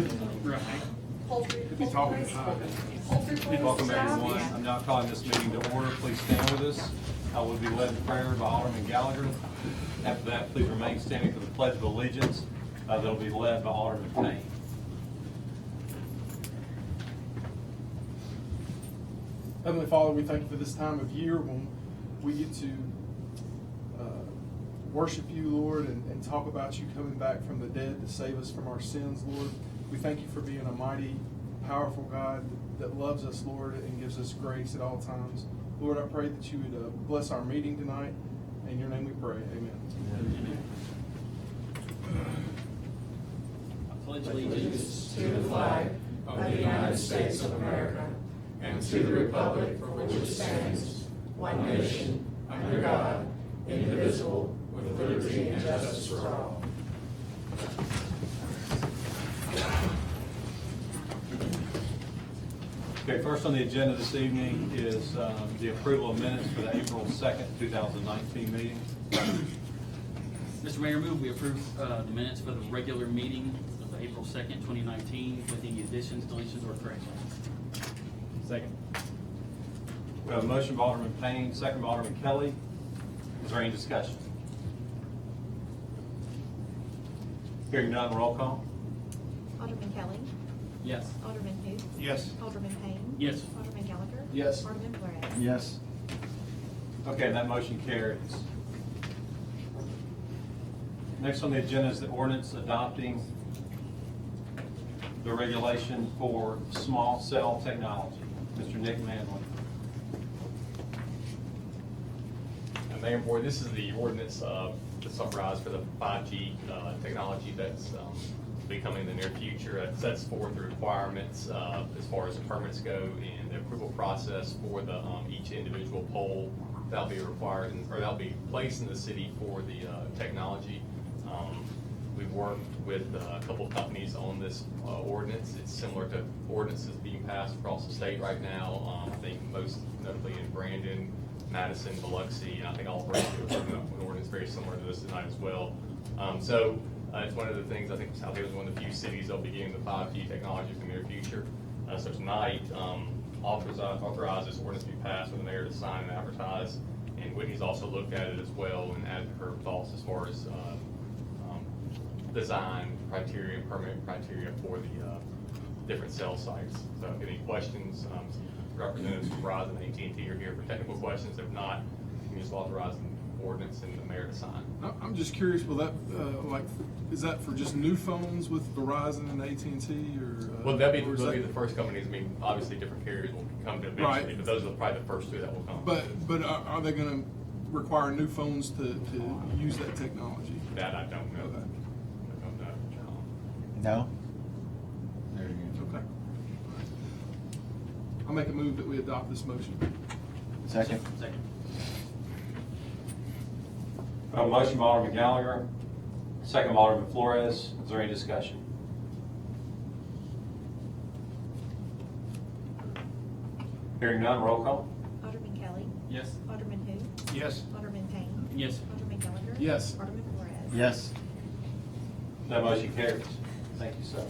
Welcome everyone. I'm now calling this meeting to order. Please stand with us. I will be led in prayer by Alderman Gallagher. After that, please remain standing for the Pledge of Allegiance. That will be led by Alderman Payne. Heavenly Father, we thank you for this time of year when we get to worship you, Lord, and talk about you coming back from the dead to save us from our sins, Lord. We thank you for being a mighty, powerful God that loves us, Lord, and gives us grace at all times. Lord, I pray that you would bless our meeting tonight. In your name we pray. Amen. I pledge allegiance to the flag of the United States of America and to the republic for which it stands, one nation, under God, indivisible, with liberty and justice for all. Okay, first on the agenda this evening is the approval of minutes for the April 2nd, 2019 meeting. Mr. Mayor, move we approve the minutes for the regular meeting of April 2nd, 2019 with any additions, deletions, or corrections. Second. We have a motion by Alderman Payne, second by Alderman Kelly. Is there any discussion? Hearing none, roll call. Alderman Kelly. Yes. Alderman who? Yes. Alderman Payne. Yes. Alderman Gallagher. Yes. Alderman Flores. Yes. Okay, that motion carries. Next on the agenda is the ordinance adopting the regulation for small cell technology. Mr. Nick Manley. Mayor and Board, this is the ordinance to summarize for the 5G technology that's be coming in the near future. It sets forth the requirements as far as the permits go and the approval process for the each individual pole that'll be required or that'll be placed in the city for the technology. We've worked with a couple of companies on this ordinance. It's similar to ordinances being passed across the state right now. I think most notably in Brandon, Madison, Biloxi, and I think all three are working on an ordinance very similar to this tonight as well. It's one of the things I think Southaven is one of the few cities that'll be getting the 5G technology in the near future. So tonight, authorize this ordinance to be passed for the mayor to sign and advertise. And Whitney's also looked at it as well and added her thoughts as far as design criteria, permit criteria for the different cell sites. So if you have any questions, representatives from Verizon and AT&T are here for technical questions. If not, you can just authorize the ordinance and the mayor to sign. I'm just curious, will that, is that for just new phones with Verizon and AT&T or? Well, they'll be the first companies. I mean, obviously different carriers will come to eventually, Right. but those are probably the first two that will come. But are they gonna require new phones to use that technology? That I don't know. Okay. I don't know. No? There you go. Okay. I'll make a move that we adopt this motion. Second? Second. A motion by Alderman Gallagher, second by Alderman Flores. Is there any discussion? Hearing none, roll call. Alderman Kelly. Yes. Alderman who? Yes. Alderman Payne. Yes. Alderman Gallagher. Yes. Alderman Flores. Yes. That motion carries. Thank you, sir.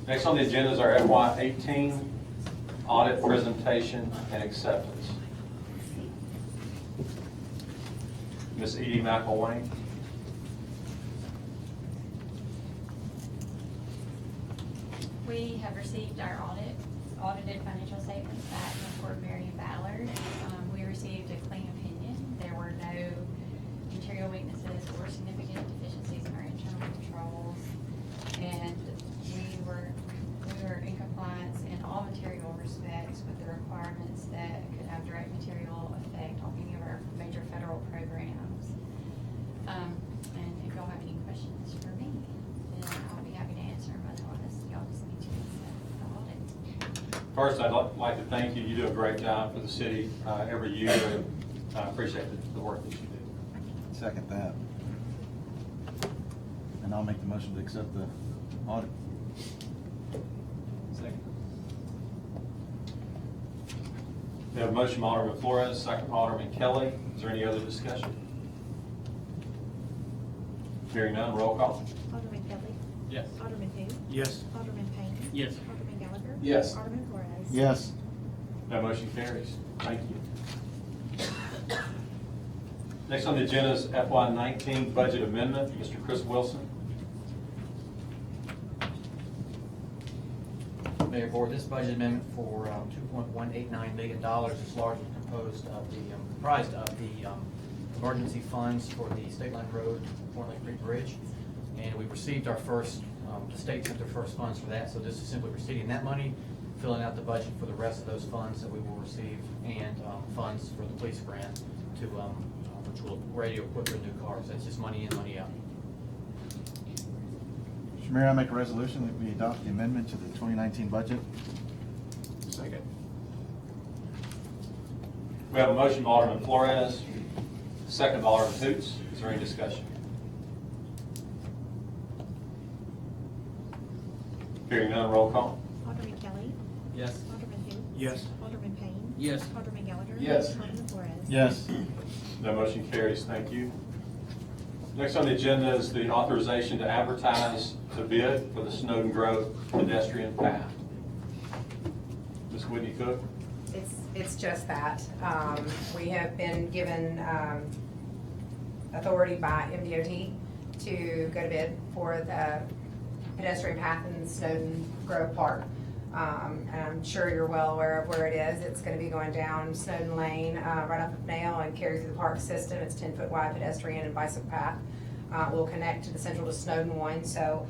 Next on the agenda is our FY18 audit presentation and acceptance. Ms. Edie McElwain. We have received our audited financial statements back from Fort Marion Ballard. We received a clean opinion. There were no material weaknesses or significant deficiencies in our internal controls. And we were in compliance in all material respects with the requirements that could have direct material effect on any of our major federal programs. And if y'all have any questions for me, then I'll be happy to answer them. Otherwise, y'all just need to accept the audit. First, I'd like to thank you. You do a great job for the city every year, and I appreciate the work that you do. Second that. And I'll make the motion to accept the audit. Second. We have a motion by Alderman Flores, second by Alderman Kelly. Is there any other discussion? Hearing none, roll call. Alderman Kelly. Yes. Alderman who? Yes. Alderman Payne? Yes. Alderman Gallagher? Yes. Alderman Flores? Yes. That motion carries. Thank you. Next on the agenda is FY19 budget amendment. Mr. Chris Wilson. Mayor Board, this budget amendment for $2.189 million is largely comprised of the emergency funds for the State Line Road, Point Lake Creek Bridge. And we received our first, the state sent their first funds for that, so this is simply receiving that money, filling out the budget for the rest of those funds that we will receive, and funds for the police grant to, which will radio equip their new cars. That's just money in, money out. Mr. Mayor, I make a resolution that we adopt the amendment to the 2019 budget. Second. We have a motion by Alderman Flores, second by Alderman Hoots. Is there any discussion? Hearing none, roll call. Alderman Kelly? Yes. Alderman who? Yes. Alderman Payne? Yes. Alderman Gallagher? Yes. Alderman Flores? Yes. That motion carries. Thank you. Next on the agenda is the authorization to advertise the bid for the Snowden Grove pedestrian path. Ms. Whitney Cook. It's just that. We have been given authority by MDOT to go to bid for the pedestrian path in Snowden Grove Park. And I'm sure you're well aware of where it is. It's going to be going down Snowden Lane, right off of Nail, and carry through the park system. It's 10-foot wide pedestrian and bicycle path. We'll connect to the Central to Snowden one. So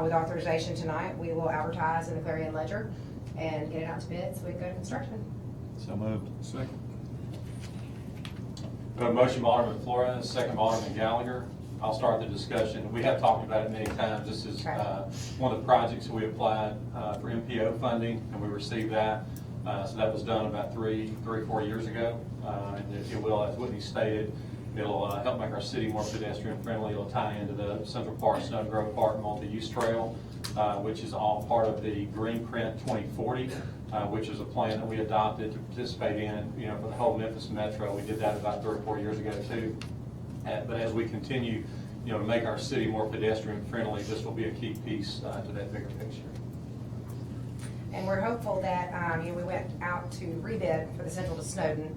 with authorization tonight, we will advertise in the Clarion Ledger and get it out to bid so we can go to construction. So moved. Second. We have a motion by Alderman Flores, second by Alderman Gallagher. I'll start the discussion. We have talked about it many times. This is one of the projects that we applied for MPO funding, and we received that. So that was done about 3 or 4 years ago. And it will, as Whitney stated, it'll help make our city more pedestrian friendly. It'll tie into the Central Park, Snowden Grove Park multi-use trail, which is all part of the Green Print 2040, which is a plan that we adopted to participate in, for the whole Memphis Metro. We did that about 3 or 4 years ago too. But as we continue, to make our city more pedestrian friendly, this will be a key piece to that bigger picture. And we're hopeful that, we went out to rebid for the Central to Snowden.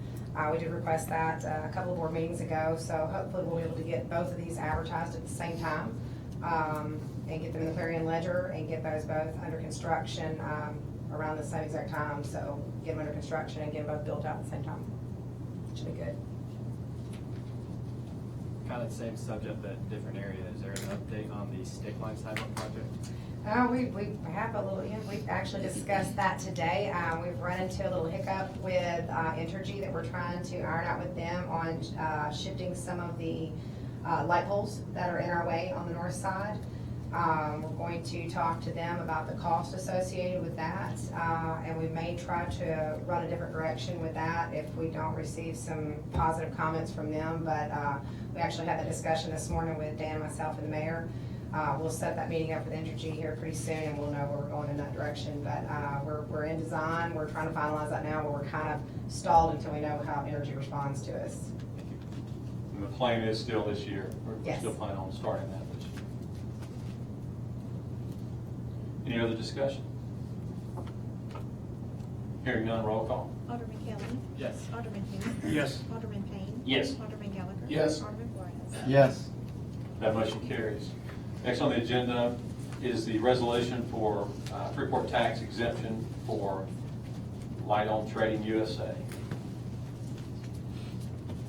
We did request that a couple of board meetings ago, so hopefully we'll be able to get both of these advertised at the same time, and get them in the Clarion Ledger and get those both under construction around the same exact time. So get them under construction and get them both built out at the same time. Should be good. Kind of the same subject but different area. Is there an update on the stick line sidewalk project? We have a little, we've actually discussed that today. We've run into a little hiccup with Entergy that we're trying to iron out with them on shifting some of the light poles that are in our way on the north side. We're going to talk to them about the cost associated with that, and we may try to run a different direction with that if we don't receive some positive comments from them. But we actually had that discussion this morning with Dan, myself, and the mayor. We'll set that meeting up with Entergy here pretty soon, and we'll know where we're going in that direction. But we're in design. We're trying to finalize that now, but we're kind of stalled until we know how Entergy responds to us. And the plan is still this year. We're Yes. still planning on starting that this year. Any other discussion? Hearing none, roll call. Alderman Kelly? Yes. Alderman who? Yes. Alderman Payne? Yes. Alderman Gallagher? Yes. Alderman Flores? Yes. That motion carries. Next on the agenda is the resolution for Freeport tax exemption for Light-On Trading USA.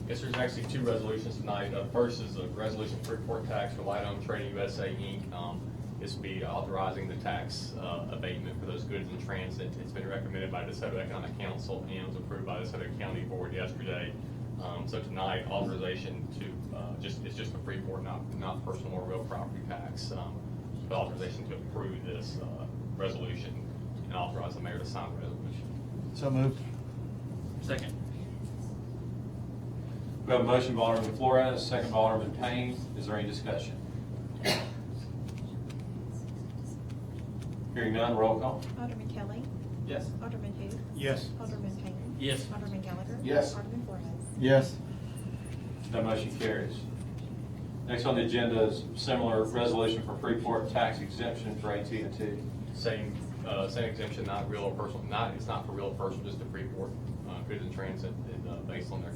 Yes, there's actually 2 resolutions tonight. First is a resolution for Freeport tax for Light-On Trading USA, Inc. This will be authorizing the tax abatement for those goods in transit. It's been recommended by the Desoto Economic Council and was approved by the Desoto County Board yesterday. So tonight, authorization to, it's just a Freeport, not personal or real property tax. But authorization to approve this resolution and authorize the mayor to sign the resolution. So moved. Second. We have a motion by Alderman Flores, second by Alderman Payne. Is there any discussion? Hearing none, roll call. Alderman Kelly? Yes. Alderman who? Yes. Alderman Payne? Yes. Alderman Gallagher? Yes. Alderman Flores? Yes. That motion carries. Next on the agenda is similar resolution for Freeport tax exemption for AT&T. Same exemption, not real or personal, it's not for real or personal, just the Freeport goods in transit, and based on their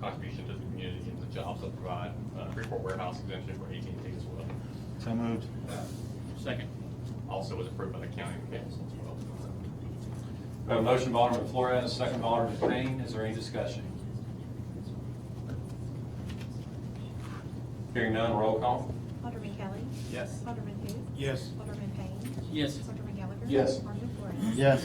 contribution to the community and the jobs that provide. Freeport warehouse exemption for AT&T as well. So moved. Second. Also was approved by the county council as well. We have a motion by Alderman Flores, second by Alderman Payne. Is there any discussion? Hearing none, roll call. Alderman Kelly. Yes. Alderman who? Yes. Alderman Payne. Yes. Alderman Gallagher. Yes. Alderman Flores. Yes.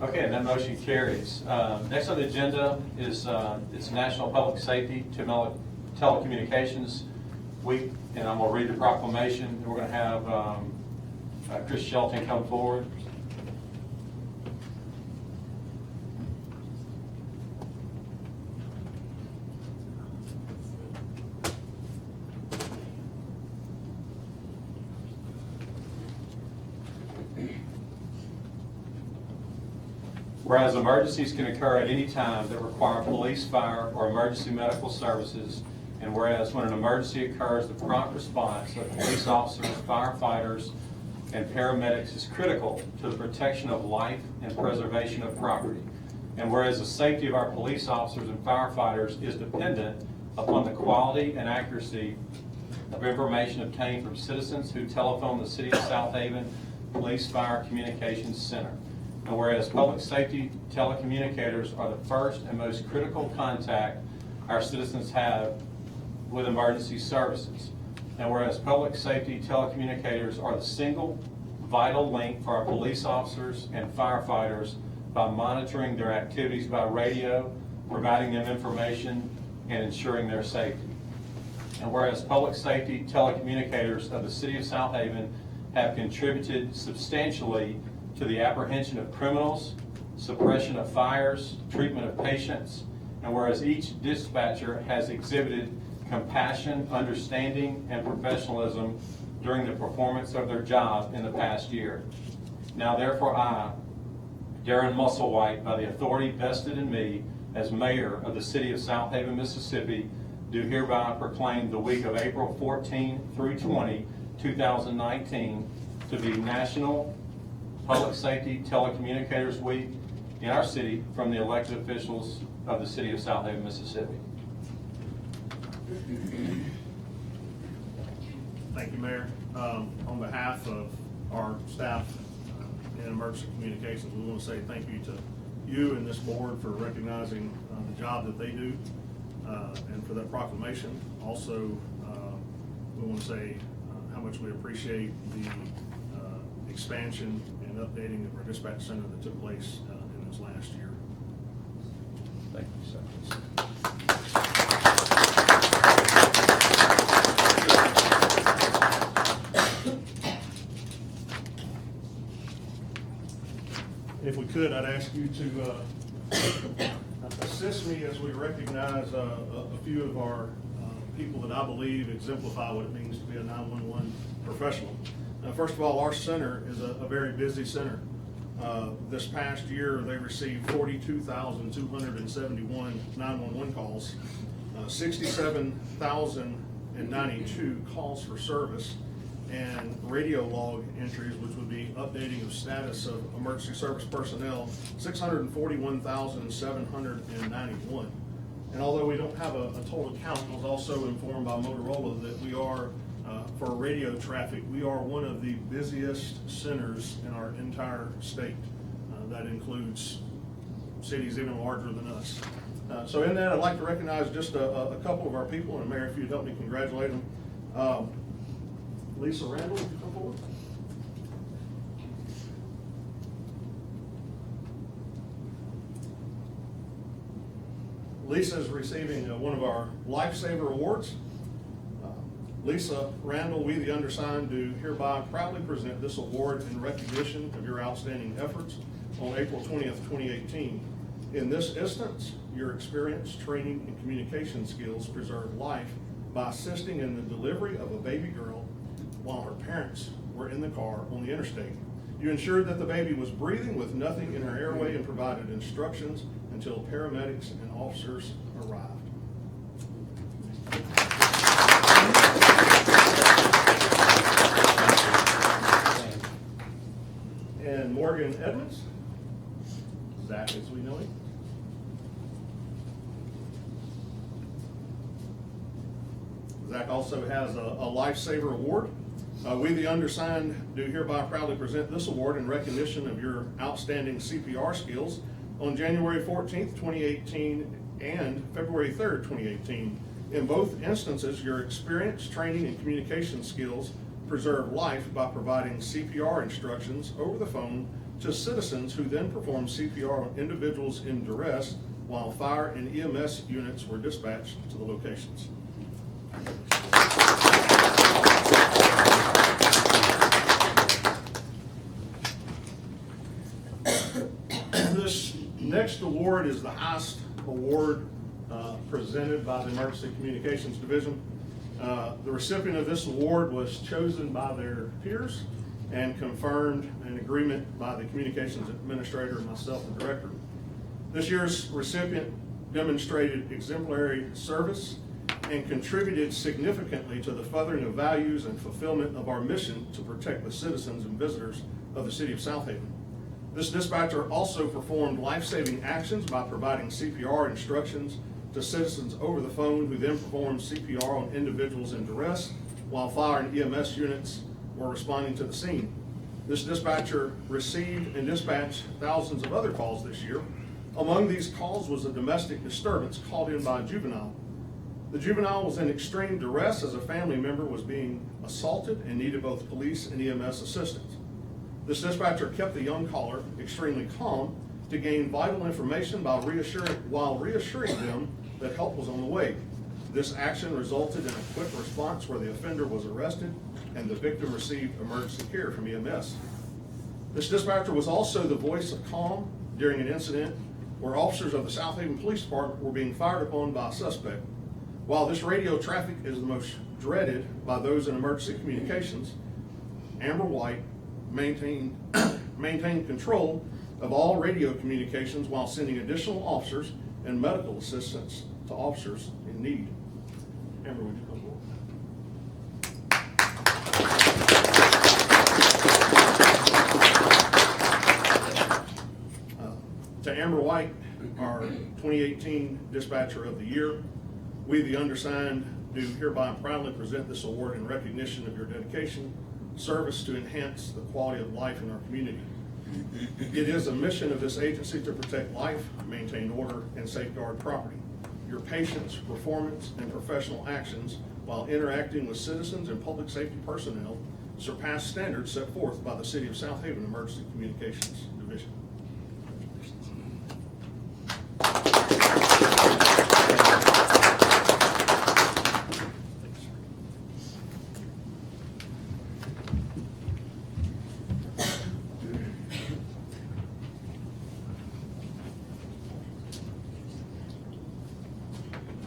Okay, and that motion carries. Next on the agenda is it's National Public Safety Telecommunications Week, and I'm going to read the proclamation. We're going to have Chris Shelton come forward. Whereas emergencies can occur at any time that require police, fire, or emergency medical services, and whereas when an emergency occurs, the prompt response of police officers, firefighters, and paramedics is critical to the protection of life and preservation of property. And whereas the safety of our police officers and firefighters is dependent upon the quality and accuracy of information obtained from citizens who telephone the City of Southaven Police Fire Communications Center. And whereas public safety telecommunicators are the first and most critical contact our citizens have with emergency services. And whereas public safety telecommunicators are the single vital link for our police officers and firefighters by monitoring their activities by radio, providing them information, and ensuring their safety. And whereas public safety telecommunicators of the City of Southaven have contributed substantially to the apprehension of criminals, suppression of fires, treatment of patients, and whereas each dispatcher has exhibited compassion, understanding, and professionalism during the performance of their job in the past year. Now therefore I, Darren Musselwhite, by the authority vested in me as mayor of the City of Southaven, Mississippi, do hereby proclaim the week of April 14 through 20, 2019 to be National Public Safety Telecommunicators Week in our city from the elected officials of the City of Southaven, Mississippi. Thank you, Mayor. On behalf of our staff in emergency communications, we want to say thank you to you and this board for recognizing the job that they do and for that proclamation. Also, we want to say how much we appreciate the expansion and updating of our dispatch center that took place in this last year. Thank you, sir. If we could, I'd ask you to assist me as we recognize a few of our people that I believe exemplify what it means to be a 911 professional. First of all, our center is a very busy center. This past year, they received 42,271 911 calls, 67,092 calls for service, and radio log entries, which would be updating of status of emergency service personnel, 641,791. And although we don't have a total count, I was also informed by Motorola that we are, for radio traffic, we are one of the busiest centers in our entire state. That includes cities even larger than us. So in that, I'd like to recognize just a couple of our people, and Mayor, if you'd help me congratulate them. Lisa Randall, would you come forward? Lisa is receiving one of our Lifesaver awards. Lisa Randall, we the undersigned do hereby proudly present this award in recognition of your outstanding efforts on April 20th, 2018. In this instance, your experience, training, and communication skills preserved life by assisting in the delivery of a baby girl while her parents were in the car on the interstate. You ensured that the baby was breathing with nothing in her airway and provided instructions until paramedics and officers arrived. Ryan Edmonds. Zach, as we know him. Zach also has a Lifesaver Award. We, the undersigned, do hereby proudly present this award in recognition of your outstanding CPR skills on January 14th, 2018 and February 3rd, 2018. In both instances, your experience, training, and communication skills preserve life by providing CPR instructions over the phone to citizens who then perform CPR on individuals in duress while fire and EMS units were dispatched to the locations. This next award is the highest award presented by the Emergency Communications Division. The recipient of this award was chosen by their peers and confirmed in agreement by the Communications Administrator and myself, the Director. This year's recipient demonstrated exemplary service and contributed significantly to the furthering of values and fulfillment of our mission to protect the citizens and visitors of the City of Southaven. This dispatcher also performed life-saving actions by providing CPR instructions to citizens over the phone, who then performed CPR on individuals in duress while fire and EMS units were responding to the scene. This dispatcher received and dispatched thousands of other calls this year. Among these calls was a domestic disturbance called in by a juvenile. The juvenile was in extreme duress as a family member was being assaulted and needed both police and EMS assistance. This dispatcher kept the young caller extremely calm to gain vital information while reassuring them that help was on the way. This action resulted in a quick response where the offender was arrested and the victim received emergency care from EMS. This dispatcher was also the voice of calm during an incident where officers of the Southaven Police Department were being fired upon by a suspect. While this radio traffic is the most dreaded by those in emergency communications, Amber White maintained control of all radio communications while sending additional officers and medical assistance to officers in need. Amber, would you come forward? To Amber White, our 2018 Dispatcher of the Year, we, the undersigned, do hereby proudly present this award in recognition of your dedication, service to enhance the quality of life in our community. It is a mission of this agency to protect life, maintain order, and safeguard property. Your patience, performance, and professional actions while interacting with citizens and public safety personnel surpass standards set forth by the City of Southaven Emergency Communications Division.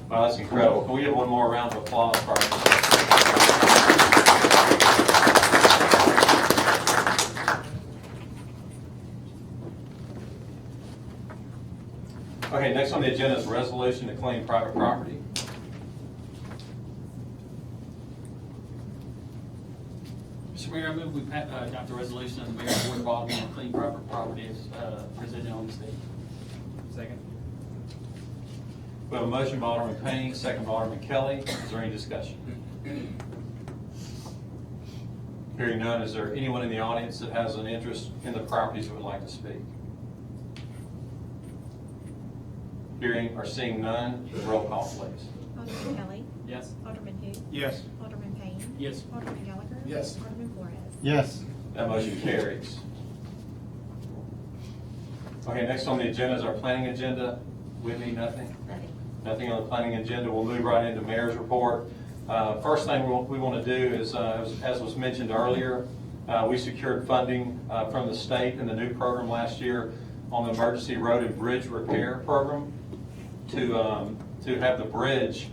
Wow, that's incredible. Can we get one more round of applause for our Okay, next on the agenda is a resolution to claim private property. Mr. Mayor, I move we adopt a resolution of the Mayor and Board of Aldermen on clean private property as presented on the stage. Second. We have a motion by Alderman Payne, second by Alderman Kelly. Is there any discussion? Hearing none, is there anyone in the audience that has an interest in the properties that would like to speak? Hearing or seeing none, roll call, please. Alderman Kelly. Yes. Alderman who? Yes. Alderman Payne. Yes. Alderman Gallagher. Yes. Alderman Flores. Yes. That motion carries. Okay, next on the agenda is our planning agenda. Whitney, nothing? Nothing on the planning agenda. We'll move right into mayor's report. First thing we want to do is, as was mentioned earlier, we secured funding from the state in the new program last year on the emergency road and bridge repair program to have the bridge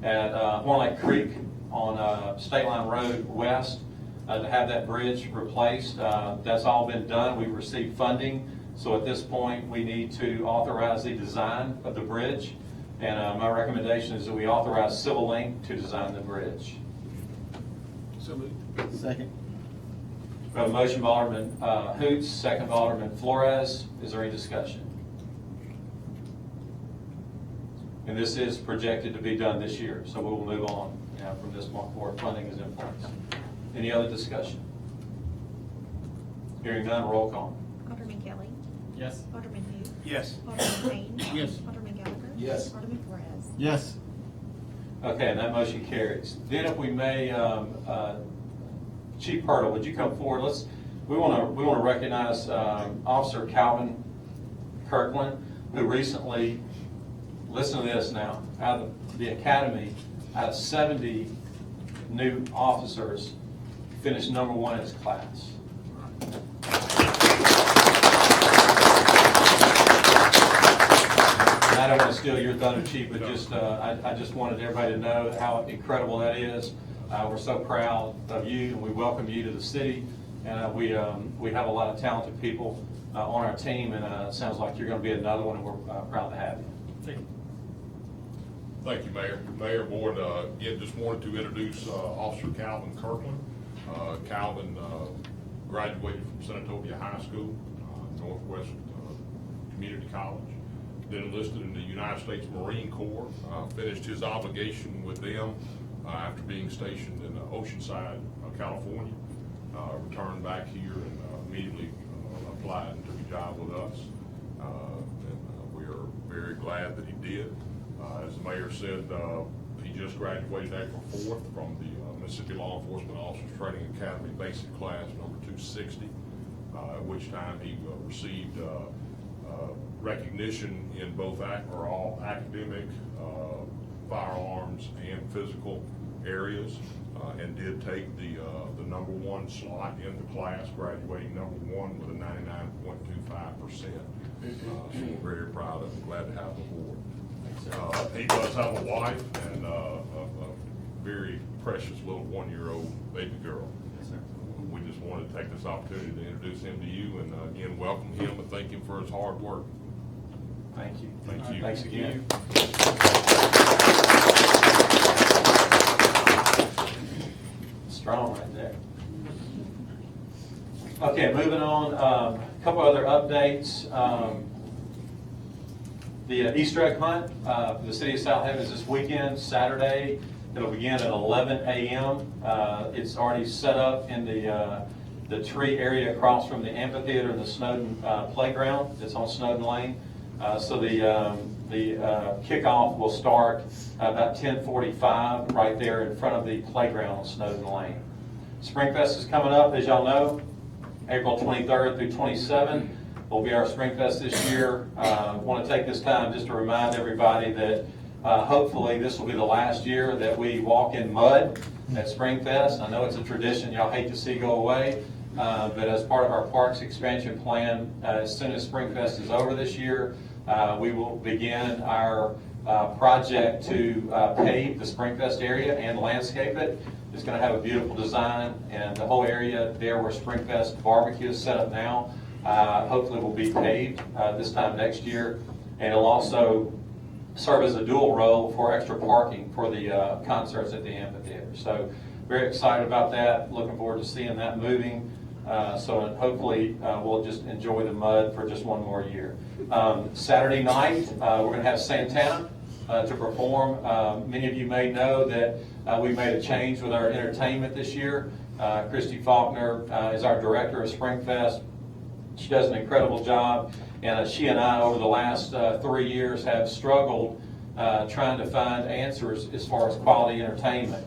at Horn Lake Creek on State Line Road West, to have that bridge replaced. That's all been done. We've received funding. So at this point, we need to authorize the design of the bridge. And my recommendation is that we authorize Civil Link to design the bridge. So moved. Second. We have a motion by Alderman Hoots, second by Alderman Flores. Is there any discussion? And this is projected to be done this year, so we will move on from this point forward. Funding is in place. Any other discussion? Hearing none, roll call. Alderman Kelly. Yes. Alderman who? Yes. Alderman Payne. Yes. Alderman Gallagher. Yes. Alderman Flores. Yes. Okay, and that motion carries. Then if we may, Chief Purtle, would you come forward? We want to recognize Officer Calvin Kirkland, who recently, listen to this now, out of the academy, out of 70 new officers, finished #1 in his class. I don't want to steal your thunder, Chief, but just I just wanted everybody to know how incredible that is. We're so proud of you, and we welcome you to the city. And we have a lot of talented people on our team, and it sounds like you're going to be another one, and we're proud to have you. Thank you. Thank you, Mayor. Mayor, Board, again, just wanted to introduce Officer Calvin Kirkland. Calvin graduated from Senatobia High School, Northwest Community College, then enlisted in the United States Marine Corps, finished his obligation with them after being stationed in Oceanside, California, returned back here and immediately applied and took a job with us. And we are very glad that he did. As the mayor said, he just graduated April 4th from the Mississippi Law Enforcement Officers Training Academy Basic Class number 260, at which time he received recognition in both all academic, firearms, and physical areas, and did take the #1 slot in the class, graduating #1 with a 99.25%. So we're very proud of him, glad to have him aboard. He does have a wife and a very precious little 1-year-old baby girl. We just wanted to take this opportunity to introduce him to you and again welcome him and thank him for his hard work. Thank you. Thank you. Thanks again. Strong right there. Okay, moving on. A couple other updates. The Easter egg hunt for the City of Southaven is this weekend, Saturday. It'll begin at 11 a.m. It's already set up in the tree area across from the amphitheater and the Snowden playground. It's on Snowden Lane. So the kickoff will start about 10:45 right there in front of the playground on Snowden Lane. Springfest is coming up, as y'all know, April 23rd through 27th. Will be our Springfest this year. I want to take this time just to remind everybody that hopefully this will be the last year that we walk in mud at Springfest. I know it's a tradition y'all hate to see go away, but as part of our parks expansion plan, as soon as Springfest is over this year, we will begin our project to pave the Springfest area and landscape it. It's going to have a beautiful design, and the whole area there where Springfest barbecue is set up now hopefully will be paved this time next year, and it'll also serve as a dual role for extra parking for the concerts at the amphitheater. So very excited about that, looking forward to seeing that moving. So hopefully we'll just enjoy the mud for just one more year. Saturday night, we're going to have Santana to perform. Many of you may know that we made a change with our entertainment this year. Christy Faulkner is our director of Springfest. She does an incredible job, and she and I over the last 3 years have struggled trying to find answers as far as quality entertainment.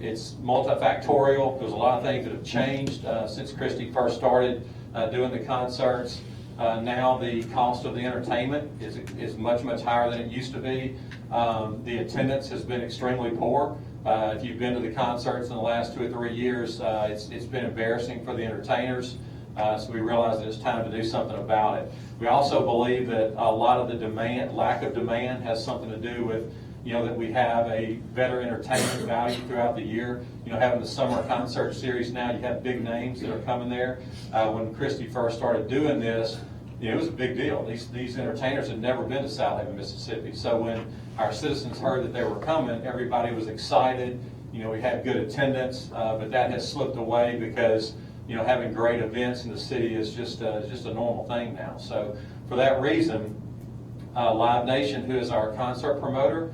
It's multifactorial. There's a lot of things that have changed since Christy first started doing the concerts. Now the cost of the entertainment is much, much higher than it used to be. The attendance has been extremely poor. If you've been to the concerts in the last 2 or 3 years, it's been embarrassing for the entertainers. So we realize that it's time to do something about it. We also believe that a lot of the lack of demand has something to do with, that we have a better entertainment value throughout the year. Having the summer concert series now, you have big names that are coming there. When Christy first started doing this, it was a big deal. These entertainers had never been to Southaven, Mississippi. So when our citizens heard that they were coming, everybody was excited. We had good attendance, but that has slipped away because having great events in the city is just a normal thing now. So for that reason, Live Nation, who is our concert promoter,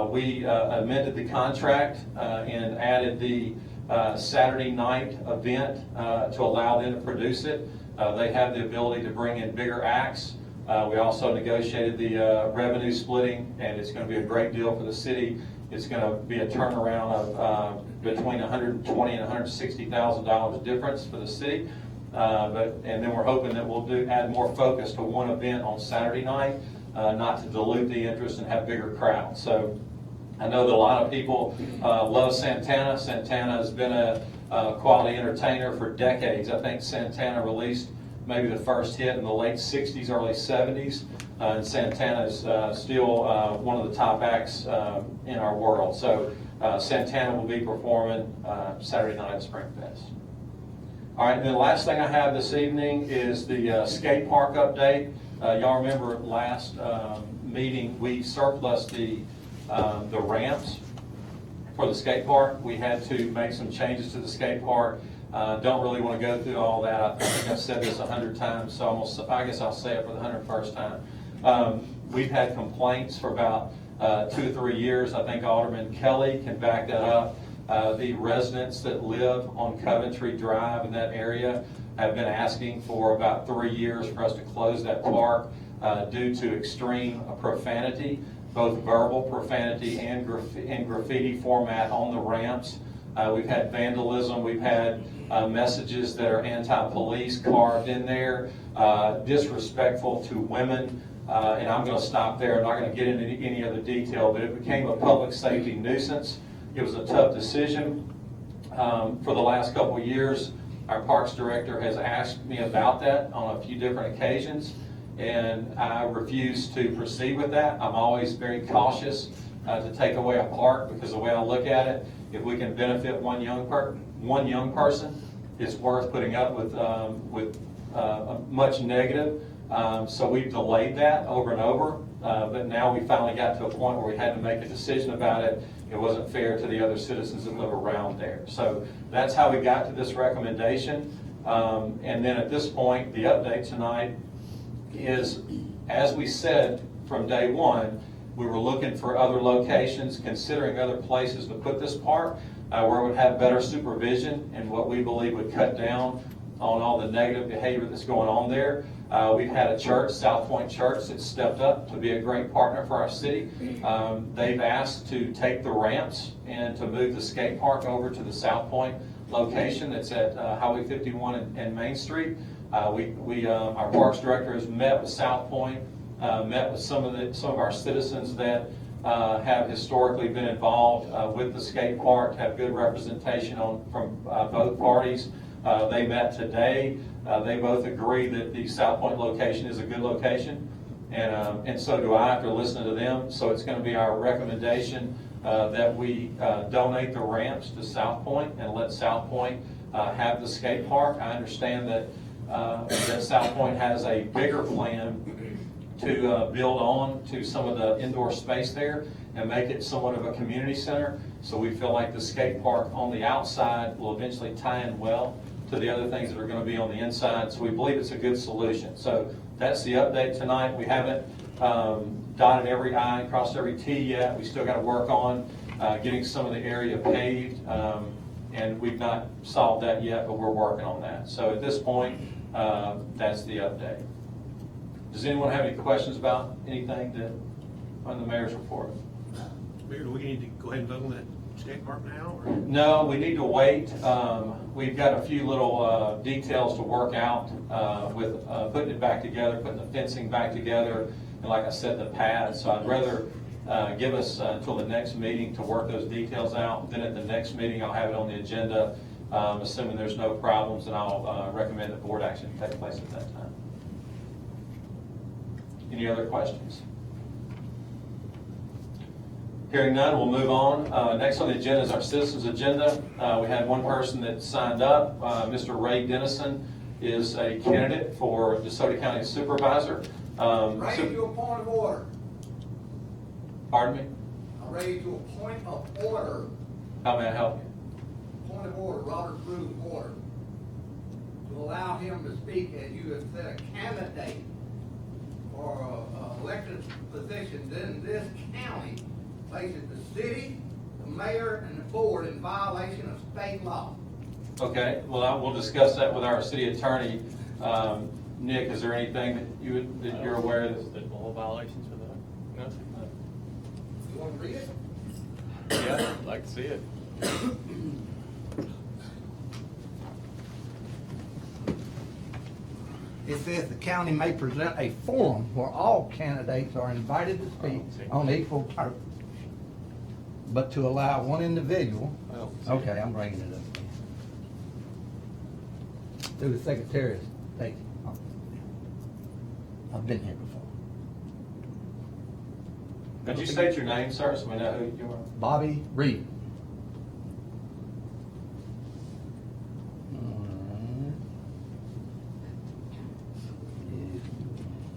we amended the contract and added the Saturday night event to allow them to produce it. They have the ability to bring in bigger acts. We also negotiated the revenue splitting, and it's going to be a great deal for the city. It's going to be a turnaround of between $120,000 and $160,000 difference for the city. And then we're hoping that we'll add more focus to one event on Saturday night, not to dilute the interest and have bigger crowds. So I know that a lot of people love Santana. Santana has been a quality entertainer for decades. I think Santana released maybe the first hit in the late 60s, early 70s. And Santana is still one of the top acts in our world. So Santana will be performing Saturday night at Spring Fest. All right, and then the last thing I have this evening is the skate park update. Y'all remember last meeting we surplused the ramps for the skate park. We had to make some changes to the skate park. Don't really want to go through all that. I think I've said this 100 times, so I guess I'll say it for the 101st time. We've had complaints for about 2 or 3 years. I think Alderman Kelly can back that up. The residents that live on Coventry Drive in that area have been asking for about 3 years for us to close that park due to extreme profanity, both verbal profanity and graffiti format on the ramps. We've had vandalism. We've had messages that are anti-police carved in there, disrespectful to women. And I'm going to stop there. I'm not going to get into any other detail, but it became a public safety nuisance. It was a tough decision. For the last couple of years, our Parks Director has asked me about that on a few different occasions, and I refuse to proceed with that. I'm always very cautious to take away a park, because the way I look at it, if we can benefit one young person, it's worth putting up with much negative. So we've delayed that over and over, but now we finally got to a point where we had to make a decision about it. It wasn't fair to the other citizens that live around there. So that's how we got to this recommendation. And then at this point, the update tonight is, as we said from day one, we were looking for other locations, considering other places to put this park, where it would have better supervision and what we believe would cut down on all the negative behavior that's going on there. We've had a church, South Point Church, that's stepped up to be a great partner for our city. They've asked to take the ramps and to move the skate park over to the South Point location that's at Highway 51 and Main Street. Our Parks Director has met with South Point, met with some of our citizens that have historically been involved with the skate park, have good representation from both parties. They met today. They both agree that the South Point location is a good location, and so do I after listening to them. So it's going to be our recommendation that we donate the ramps to South Point and let South Point have the skate park. I understand that South Point has a bigger plan to build on to some of the indoor space there and make it somewhat of a community center. So we feel like the skate park on the outside will eventually tie in well to the other things that are going to be on the inside. So we believe it's a good solution. So that's the update tonight. We haven't dotted every I and crossed every T yet. We still got to work on getting some of the area paved, and we've not solved that yet, but we're working on that. So at this point, that's the update. Does anyone have any questions about anything that on the mayor's report? Mayor, do we need to go ahead and vote on that skate park now? Or? No, we need to wait. We've got a few little details to work out with putting it back together, putting the fencing back together, and like I said, the pads. So I'd rather give us until the next meeting to work those details out. Then at the next meeting, I'll have it on the agenda. Assuming there's no problems, and I'll recommend that board action take place at that time. Any other questions? Hearing none, we'll move on. Next on the agenda is our citizens agenda. We had one person that signed up. Mr. Ray Dennison is a candidate for Desoto County Supervisor. Ready to a point of order. Pardon me? I'm ready to a point of order. How may I help you? Point of order, Robert Rules of Order. to allow him to speak as you have said, a candidate for a elected position in this county places the city, the mayor, and the board in violation of state law. Okay, well, we'll discuss that with our city attorney. Nick, is there anything that you're aware of? All violations for that? No? You want to read it? Yeah, I'd like to see it. It says the county may present a forum where all candidates are invited to speak on equal terms, but to allow one individual. Okay, I'm bringing it up. Through the Secretary of State. I've been here before. Could you state your name, sir, so we know who you are? Bobby Reed.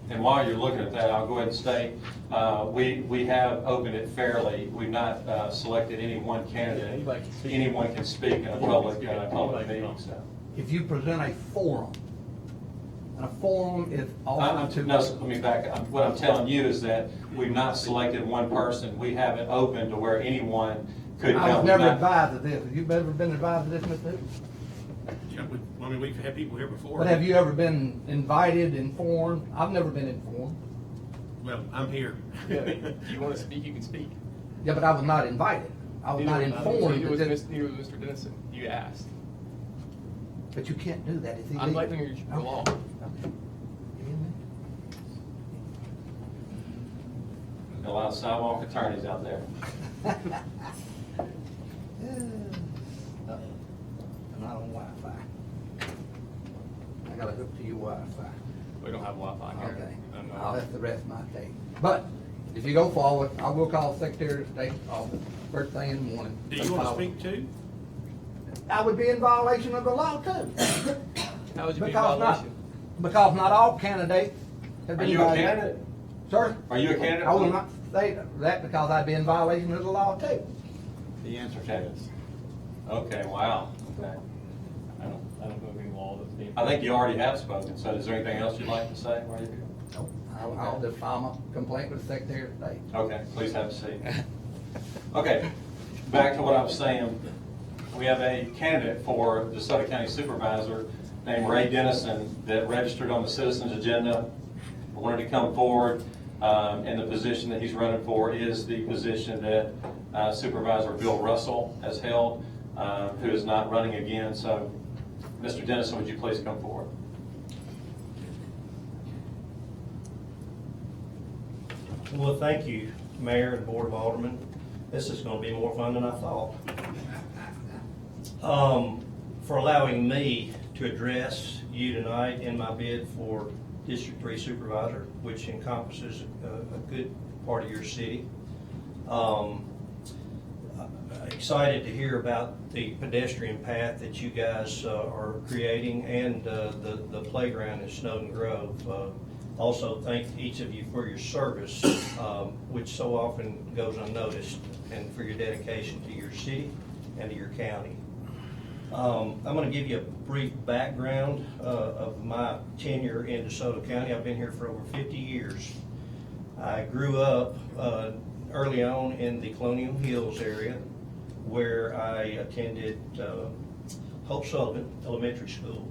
And while you're looking at that, I'll go ahead and state, we have opened it fairly. We've not selected any one candidate. Anyone can speak in a public meeting, so. If you present a forum, and a forum is offered to. No, let me back up. What I'm telling you is that we've not selected one person. We have it open to where anyone could come. I was never advised of this. Have you ever been advised of this, Mr. Hoops? Yeah, I mean, we've had people here before. But have you ever been invited, informed? I've never been informed. Well, I'm here. Yeah, if you want to speak, you can speak. Yeah, but I was not invited. I was not informed. Neither was that this- Mr. Dennison. You asked. But you can't do that. It's illegal. I'm letting the law. Okay. A lot of sidewalk attorneys out there. I'm not on Wi-Fi. I got to hook to your Wi-Fi. We don't have Wi-Fi here. Okay. And, I'll have to rest my tape. But if you go forward, I will call the Secretary of State's office first thing in the morning. Do you want to speak too? I would be in violation of the law too. How would you be in Because violation? because not all candidates have Are been you a invited. candidate? Sir? Are you a candidate? I will not say that because I'd be in violation of the law too. The answer is yes. Okay, wow. Okay. I don't know of any law that's being. I think you already have spoken, so is there anything else you'd like to say while you're here? I'll just file my complaint with the Secretary of State. Okay, please have a seat. Okay, back to what I was saying. We have a candidate for Desoto County Supervisor named Ray Dennison that registered on the citizens agenda. Wanted to come forward, and the position that he's running for is the position that Supervisor Bill Russell has held, who is not running again. So, Mr. Dennison, would you please come forward? Well, thank you, Mayor and Board of Aldermen. This is going to be more fun than I thought. For allowing me to address you tonight in my bid for District 3 Supervisor, which encompasses a good part of your city. Excited to hear about the pedestrian path that you guys are creating and the playground in Snowden Grove. Also, thank each of you for your service, which so often goes unnoticed, and for your dedication to your city and to your county. I'm going to give you a brief background of my tenure in DeSoto County. I've been here for over 50 years. I grew up early on in the Colonial Hills area, where I attended Hope Sullivan Elementary School,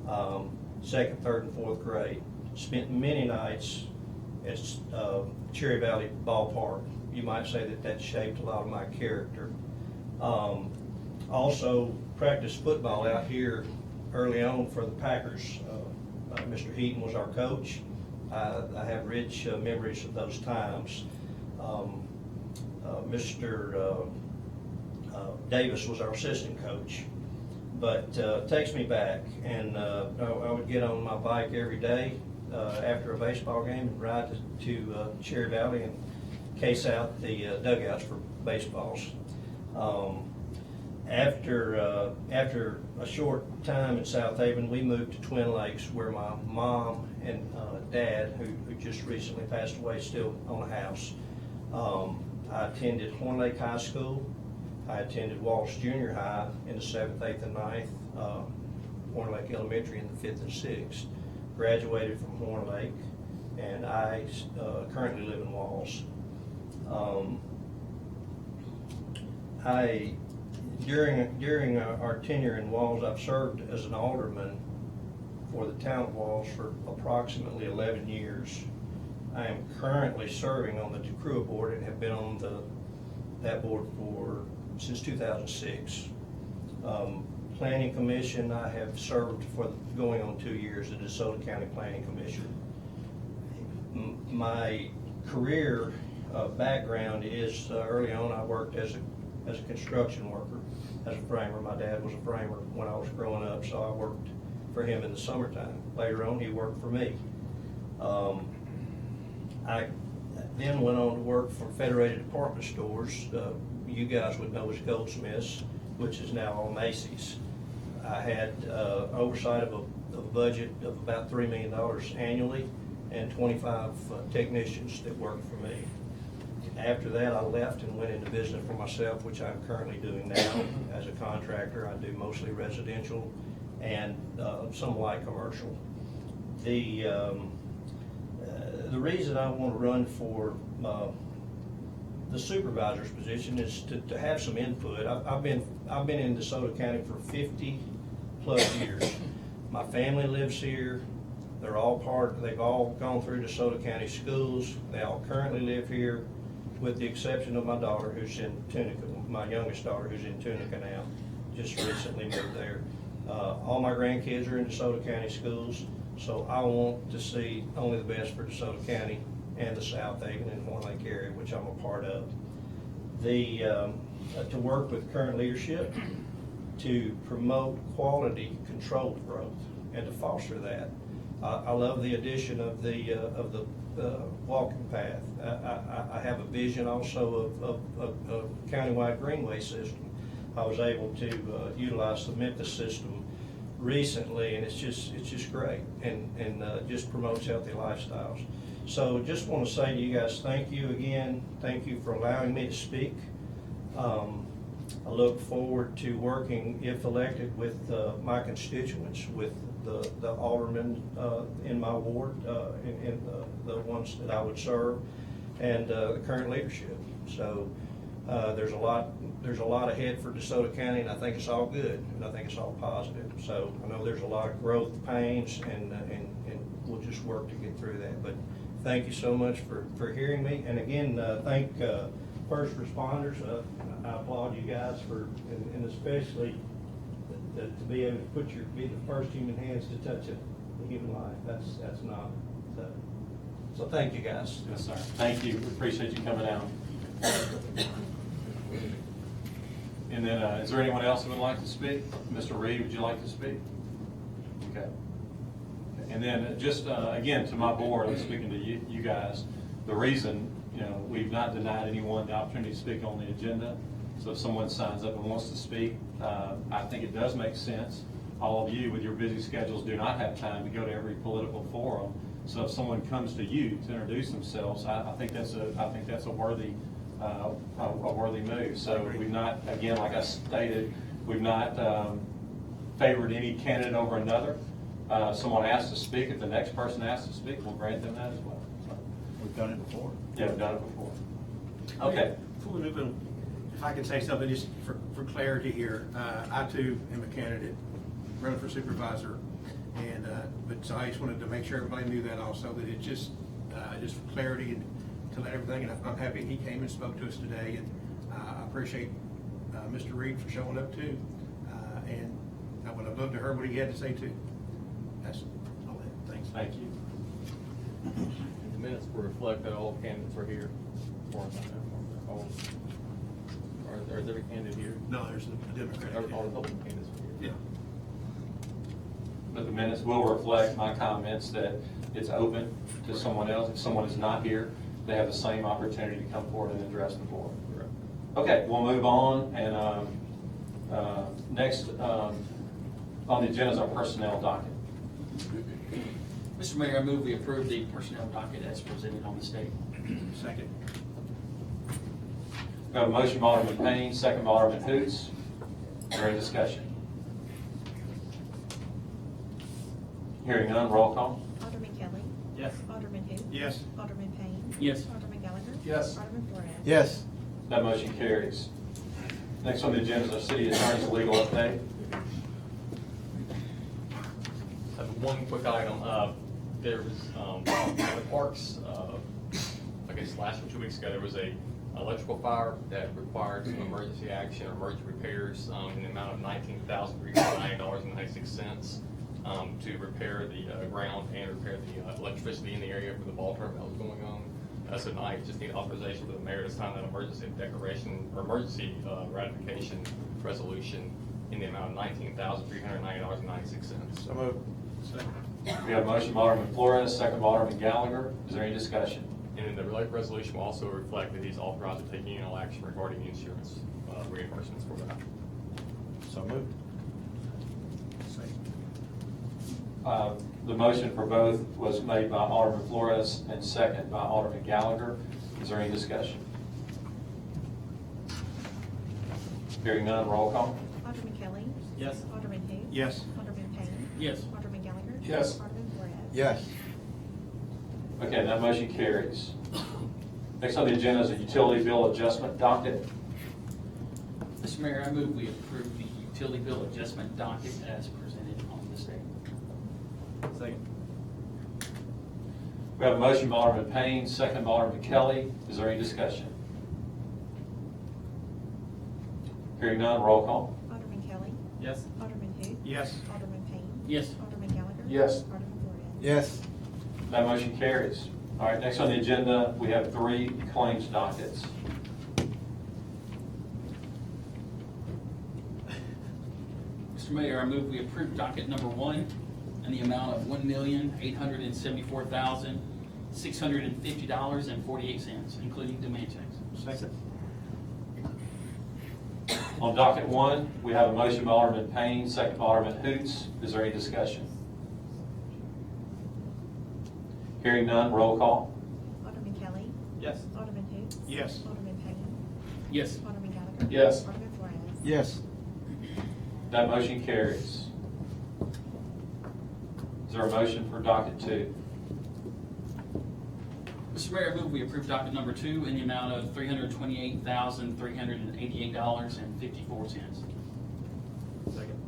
2nd, 3rd, and 4th grade. Spent many nights at Cherry Valley Ballpark. You might say that shaped a lot of my character. Also practiced football out here early on for the Packers. Mr. Heaton was our coach. I have rich memories of those times. Mr. Davis was our assistant coach, but takes me back, and I would get on my bike every day after a baseball game and ride to Cherry Valley and case out the dugouts for baseballs. After a short time in Southaven, we moved to Twin Lakes, where my mom and dad, who just recently passed away, still own a house. I attended Horn Lake High School. I attended Walsh Junior High in the 7th, 8th, and 9th. Horn Lake Elementary in the 5th and 6th. Graduated from Horn Lake, and I currently live in Walls. During our tenure in Walls, I've served as an alderman for the town of Walls for approximately 11 years. I am currently serving on the DeCrua board and have been on that board since 2006. Planning Commission, I have served for going on 2 years, the Desoto County Planning Commission. My career background is early on I worked as a construction worker, as a framer. My dad was a framer when I was growing up, so I worked for him in the summertime. Later on, he worked for me. I then went on to work for Federated Department Stores. You guys would know as Goldsmiths, which is now all Macy's. I had oversight of a budget of about $3 million annually and 25 technicians that worked for me. After that, I left and went into business for myself, which I'm currently doing now as a contractor. I do mostly residential and some light commercial. The reason I want to run for the supervisor's position is to have some input. I've been in DeSoto County for 50+ years. My family lives here. They've all gone through DeSoto County schools. They all currently live here, with the exception of my daughter, who's in Tunica, my youngest daughter, who's in Tunica now, just recently moved there. All my grandkids are in DeSoto County schools, so I want to see only the best for DeSoto County and the Southaven and Horn Lake area, which I'm a part of. To work with current leadership to promote quality controlled growth and to foster that. I love the addition of the walking path. I have a vision also of a countywide greenway system. I was able to utilize the Memphis system recently, and it's just great, and just promotes healthy lifestyles. So just want to say to you guys, thank you again. Thank you for allowing me to speak. I look forward to working, if elected, with my constituents, with the aldermen in my ward, in the ones that I would serve, and the current leadership. So there's a lot ahead for DeSoto County, and I think it's all good, and I think it's all positive. So I know there's a lot of growth pains, and we'll just work to get through that. But thank you so much for hearing me, and again, thank first responders. I applaud you guys and especially to be able to be the first human hands to touch a human life. That's not so thank you guys. Yes, sir. Thank you. We appreciate you coming out. And then, is there anyone else who would like to speak? Mr. Reed, would you like to speak? Okay. And then just, again, to my board, I'm speaking to you guys, the reason, we've not denied anyone the opportunity to speak on the agenda. So if someone signs up and wants to speak, I think it does make sense. All of you with your busy schedules do not have time to go to every political forum. So if someone comes to you to introduce themselves, I think that's a worthy move. So we've not, again, like I stated, we've not favored any candidate over another. Someone asks to speak, if the next person asks to speak, we'll grant them that as well. So, We've done it before. yeah, we've done it before. Okay. Before we move on, if I can say something just for clarity here, I too am a candidate running for supervisor, and so I just wanted to make sure everybody knew that also, that it just for clarity and to let everything, and I'm happy he came and spoke to us today, and I appreciate Mr. Reed for showing up too, and I would have loved to hear what he had to say too. That's all that. Thanks. Thank you. The minutes will reflect that all candidates are here. Or is every candidate here? No, there's a Democrat. All the Republican candidates are here. Yeah. But the minutes will reflect my comments that it's open to someone else. If someone is not here, they have the same opportunity to come forward and address the board. Okay, we'll move on. And next on the agenda is our personnel docket. Mr. Mayor, I move we approve the personnel docket as presented on the state. Second. We have a motion by Alderman Payne, second by Alderman Hoots. Is there any discussion? Hearing none, roll call. Alderman Kelly. Yes. Alderman who? Yes. Alderman Payne. Yes. Alderman Gallagher. Yes. Alderman Flores. Yes. That motion carries. Next on the agenda is our city attorney's legal update. I have one quick item. There was, the parks, I guess last or 2 weeks ago, there was a electrical fire that required some emergency action or emergency repairs in the amount of $19,390.96 to repair the ground and repair the electricity in the area for the ball tournament that was going on. So tonight, just need authorization for the mayor to sign that emergency declaration or emergency ratification resolution in the amount of $19,390.96. So moved. We have a motion by Alderman Flores, second by Alderman Gallagher. Is there any discussion? And then the related resolution will also reflect that he's authorized to take any action regarding insurance reimbursements for that. So moved. The motion for both was made by Alderman Flores and second by Alderman Gallagher. Is there any discussion? Hearing none, roll call. Alderman Kelly. Yes. Alderman who? Yes. Alderman Payne. Yes. Alderman Gallagher. Yes. Alderman Flores. Yes. Okay, that motion carries. Next on the agenda is a utility bill adjustment docket. Mr. Mayor, I move we approve the utility bill adjustment docket as presented on this day. Second. We have a motion by Alderman Payne, second by Alderman Kelly. Is there any discussion? Hearing none, roll call. Alderman Kelly. Yes. Alderman who? Yes. Alderman Payne. Yes. Alderman Gallagher. Yes. Alderman Flores. Yes. That motion carries. All right, next on the agenda, we have 3 claims dockets. Mr. Mayor, I move we approve docket number 1 in the amount of $1,874,650.48, including demand checks. Second. On docket 1, we have a motion by Alderman Payne, second by Alderman Hoots. Is there any discussion? Hearing none, roll call. Alderman Kelly. Yes. Alderman who? Yes. Alderman Payne. Yes. Alderman Gallagher. Yes. Alderman Flores. Yes. That motion carries. Is there a motion for docket 2? Mr. Mayor, I move we approve docket number 2 in the amount of $328,388.54. Second.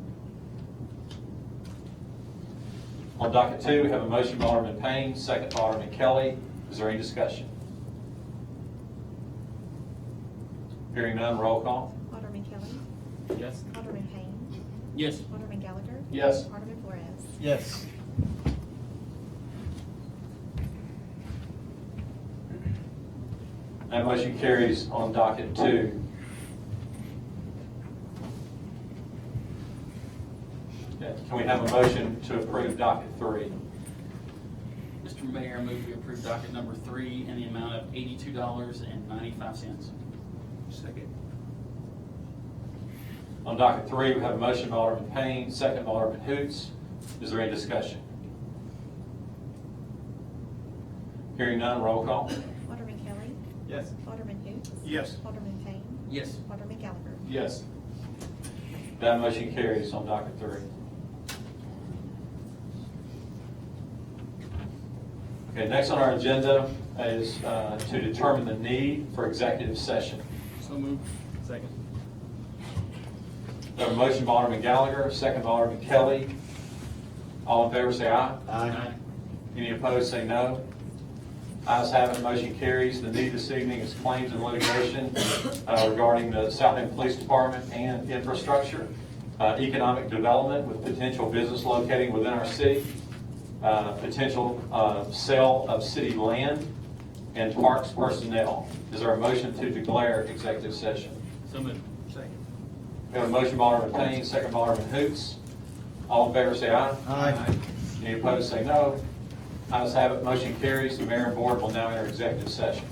On docket 2, we have a motion by Alderman Payne, second by Alderman Kelly. Is there any discussion? Hearing none, roll call. Alderman Kelly. Yes. Alderman Payne. Yes. Alderman Gallagher. Yes. Alderman Flores. Yes. That motion carries on docket 2. Can we have a motion to approve docket 3? Mr. Mayor, I move we approve docket number 3 in the amount of $82.95. Second. On docket 3, we have a motion by Alderman Payne, second by Alderman Hoots. Is there any discussion? Hearing none, roll call. Alderman Kelly. Yes. Alderman who? Yes. Alderman Payne. Yes. Alderman Gallagher. Yes. That motion carries on docket 3. Okay, next on our agenda is to determine the need for executive session. So moved. Second. We have a motion by Alderman Gallagher, second by Alderman Kelly. All in favor say aye. Aye. Any opposed say no. Ayes have it, motion carries. The need this evening is claims and litigation regarding the Southaven Police Department and infrastructure, economic development with potential business locating within our city, potential sale of city land, and parks personnel. Is there a motion to declare executive session? So moved. Second. We have a motion by Alderman Payne, second by Alderman Hoots. All in favor say aye. Aye. Any opposed say no. Ayes have it, motion carries. The mayor and board will now enter executive session.